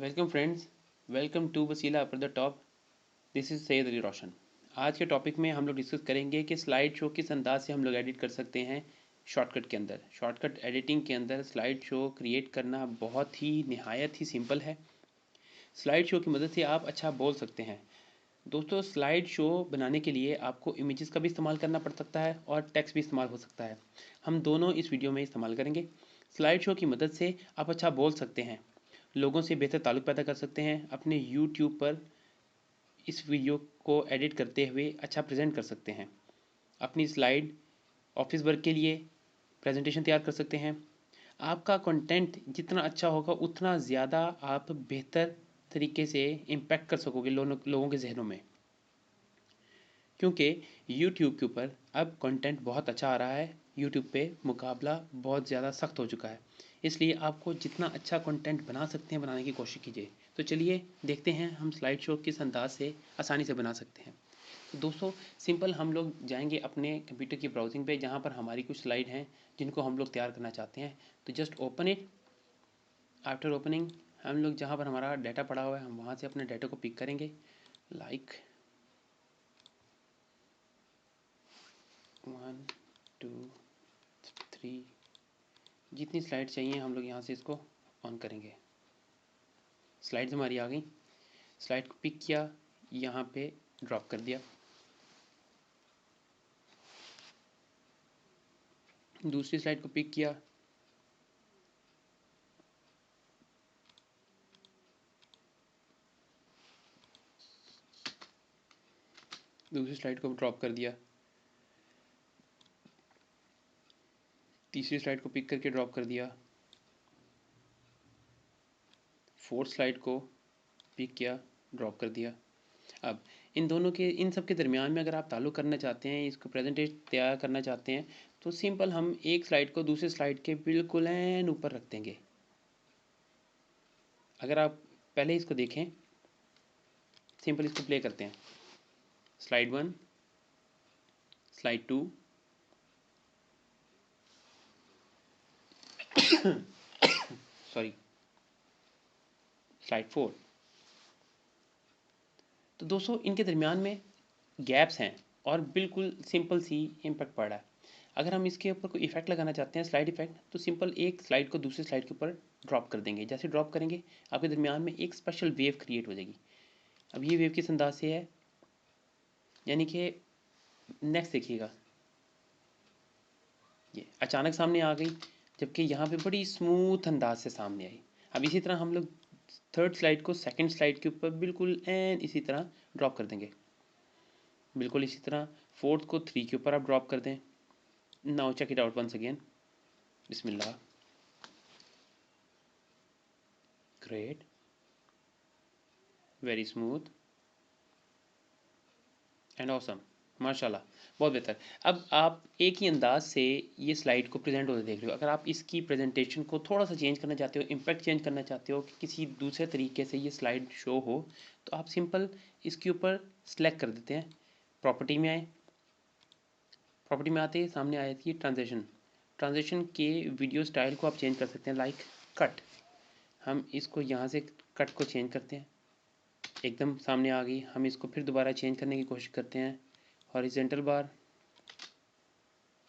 Welcome friends, welcome to Wasila upper the top. This is Syed Ali Roshan. आज के topic में हम लोग डिस्कस करेंगे कि स्लाइड शो किस अंदाज से हम लोग एडिट कर सकते हैं शॉर्टकट के अंदर। शॉर्टकट एडिटिंग के अंदर स्लाइड शो क्रिएट करना बहुत ही निहायत ही सिंपल है। स्लाइड शो की मदद से आप अच्छा बोल सकते हैं। दोस्तों, स्लाइड शो बनाने के लिए आपको इमेजेस का भी इस्तेमाल करना पड़ सकता है और टेक्स्ट भी इस्तेमाल हो सकता है। हम दोनों इस वीडियो में इस्तेमाल करेंगे। स्लाइड शो की मदद से आप अच्छा बोल सकते हैं, लोगों से बेहतर ताल्लुक़ पैदा कर सकते हैं, अपने यूट्यूब पर इस वीडियो को एडिट करते हुए अच्छा प्रेजेंट कर सकते हैं, अपनी स्लाइड ऑफिस वर्क के लिए प्रेजेंटेशन तैयार कर सकते हैं। आपका कंटेंट जितना अच्छा होगा उतना ज़्यादा आप बेहतर तरीके से इम्पैक्ट कर सकोगे लोगों के जहनों में, क्योंकि यूट्यूब के ऊपर अब कंटेंट बहुत अच्छा आ रहा है। यूट्यूब पे मुकाबला बहुत ज़्यादा सख्त हो चुका है, इसलिए आपको जितना अच्छा कंटेंट बना सकते हैं बनाने की कोशिश कीजिए। तो चलिए देखते हैं हम स्लाइड शो किस अंदाज से आसानी से बना सकते हैं। तो दोस्तों, सिंपल हम लोग जाएंगे अपने कंप्यूटर की ब्राउजिंग पे, जहाँ पर हमारी कुछ स्लाइड हैं जिनको हम लोग तैयार करना चाहते हैं। तो just open it. After opening हम लोग जहाँ पर हमारा डाटा पड़ा हुआ है हम वहाँ से अपने डाटा को पिक करेंगे। लाइक 1 2 3, जितनी स्लाइड चाहिए हम लोग यहाँ से इसको ऑन करेंगे। स्लाइड्स हमारी आ गई। स्लाइड को पिक किया, यहाँ पे ड्रॉप कर दिया। दूसरी स्लाइड को पिक किया, दूसरी स्लाइड को ड्रॉप कर दिया। तीसरी स्लाइड को पिक करके ड्रॉप कर दिया। फोर्थ स्लाइड को पिक किया, ड्रॉप कर दिया। अब इन सब के दरमियान में अगर आप ताल्लुक़ करना चाहते हैं, इसको प्रेजेंटेशन तैयार करना चाहते हैं, तो सिंपल हम एक स्लाइड को दूसरी स्लाइड के बिल्कुल एन ऊपर रख देंगे। अगर आप पहले इसको देखें, सिंपल इसको प्ले करते हैं। Slide 1, slide 2, sorry, slide 4। तो दोस्तों, इनके दरमियान में गैप्स हैं और बिल्कुल सिंपल सी इम्पैक्ट पड़ रहा है। अगर हम इसके ऊपर कोई इफेक्ट लगाना चाहते हैं, स्लाइड इफेक्ट, तो सिंपल एक स्लाइड को दूसरी स्लाइड के ऊपर ड्रॉप कर देंगे। जैसे ड्रॉप करेंगे आपके दरमियान में एक स्पेशल वेव क्रिएट हो जाएगी। अब ये वेव किस अंदाज से है, यानी कि नेक्स्ट देखिएगा, ये अचानक सामने आ गई, जबकि यहाँ पे बड़ी स्मूथ अंदाज से सामने आई। अब इसी तरह हम लोग थर्ड स्लाइड को सेकंड स्लाइड के ऊपर बिल्कुल एन इसी तरह ड्रॉप कर देंगे। बिल्कुल इसी तरह फोर्थ को 3 के ऊपर आप ड्रॉप कर दें। Now check it out once again. बिस्मिल्लाह, great, very smooth and awesome, माशाल्लाह, बहुत बेहतर। अब आप एक ही अंदाज से ये स्लाइड को प्रेजेंट होते देख रहे हो। अगर आप इसकी प्रेजेंटेशन को थोड़ा सा चेंज करना चाहते हो, इम्पैक्ट चेंज करना चाहते हो कि किसी दूसरे तरीके से ये स्लाइड शो हो, तो आप सिंपल इसके ऊपर सेलेक्ट कर देते हैं। प्रॉपर्टी में आए, प्रॉपर्टी में आते ही सामने आया थी ट्रांजेक्शन। ट्रांजेक्शन के वीडियो स्टाइल को आप चेंज कर सकते हैं, लाइक कट। हम इसको यहाँ से कट को चेंज करते हैं, एकदम सामने आ गई। हम इसको फिर दोबारा चेंज करने की कोशिश करते हैं, हॉरिजेंटल बार,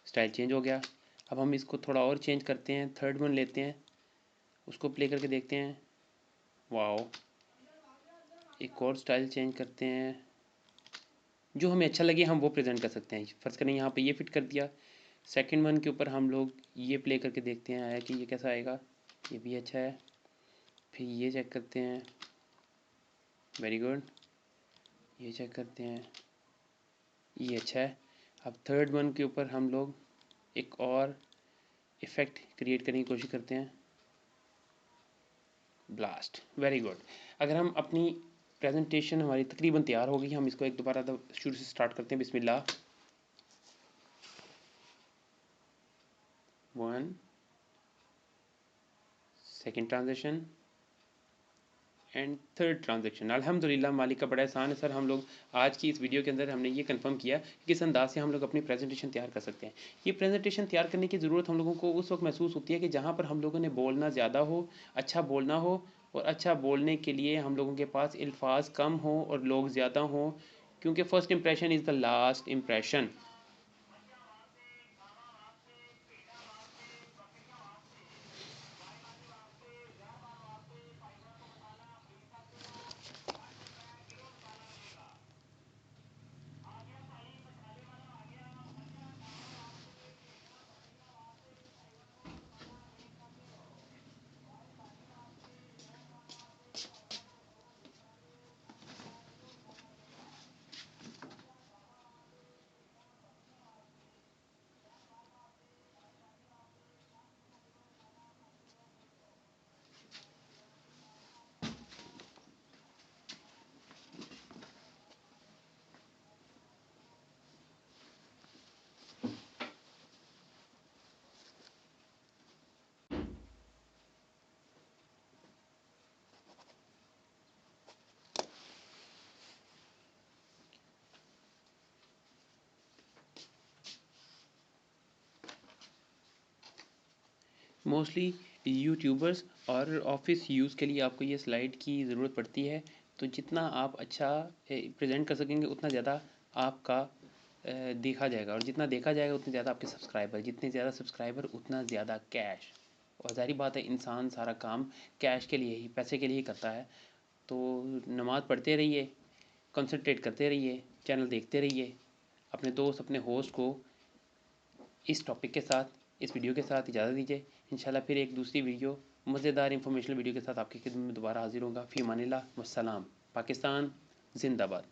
स्टाइल चेंज हो गया। अब हम इसको थोड़ा और चेंज करते हैं, थर्ड वन लेते हैं, उसको प्ले करके देखते हैं। वाओ, एक और स्टाइल चेंज करते हैं, जो हमें अच्छा लगे हम वो प्रेजेंट कर सकते हैं। फर्स्ट करें यहाँ पे ये फिट कर दिया। सेकंड वन के ऊपर हम लोग ये प्ले करके देखते हैं आया कि ये कैसा आएगा। ये भी अच्छा है। फिर ये चेक करते हैं, वेरी गुड। ये चेक करते हैं, ये अच्छा है। अब थर्ड वन के ऊपर हम लोग एक और इफ़ेक्ट क्रिएट करने की कोशिश करते हैं, ब्लास्ट, वेरी गुड। अगर हम अपनी प्रेजेंटेशन हमारी तकरीबन तैयार हो गई, हम इसको एक दोबारा शुरू से स्टार्ट करते हैं। बिस्मिल्लाह, 1, second transaction and third transaction. अल्हम्दुलिल्लाह, मालिक का बड़ा एहसान है सर। हम लोग आज की इस वीडियो के अंदर हमने ये कंफर्म किया कि किस अंदाज से हम लोग अपनी प्रेजेंटेशन तैयार कर सकते हैं। ये प्रेजेंटेशन तैयार करने की ज़रूरत हम लोगों को उस वक्त महसूस होती है कि जहाँ पर हम लोगों ने बोलना ज़्यादा हो, अच्छा बोलना हो, और अच्छा बोलने के लिए हम लोगों के पास अल्फाज कम हो और लोग ज़्यादा हों, क्योंकि first impression is the last impression. Mostly YouTubers और ऑफिस यूज़ के लिए आपको ये स्लाइड की ज़रूरत पड़ती है। तो जितना आप अच्छा प्रेजेंट कर सकेंगे उतना ज़्यादा आपका देखा जाएगा, और जितना देखा जाएगा उतने ज़्यादा आपके सब्सक्राइबर, जितने ज़्यादा सब्सक्राइबर उतना ज़्यादा कैश। और ज़ाहिर बात है, इंसान सारा काम कैश के लिए ही, पैसे के लिए ही करता है। तो नमाज़ पढ़ते रहिए, कंसंट्रेट करते रहिए, चैनल देखते रहिए। अपने दोस्त, अपने होस्ट को इस टॉपिक के साथ, इस वीडियो के साथ इजाज़त दीजिए। इंशाल्लाह फिर एक दूसरी वीडियो, मज़ेदार इंफॉर्मेशनल वीडियो के साथ आपकी खिदमत में दोबारा हाजिर होगा। फ़ी अमानिल्लाह, वस्सलाम। पाकिस्तान जिंदाबाद।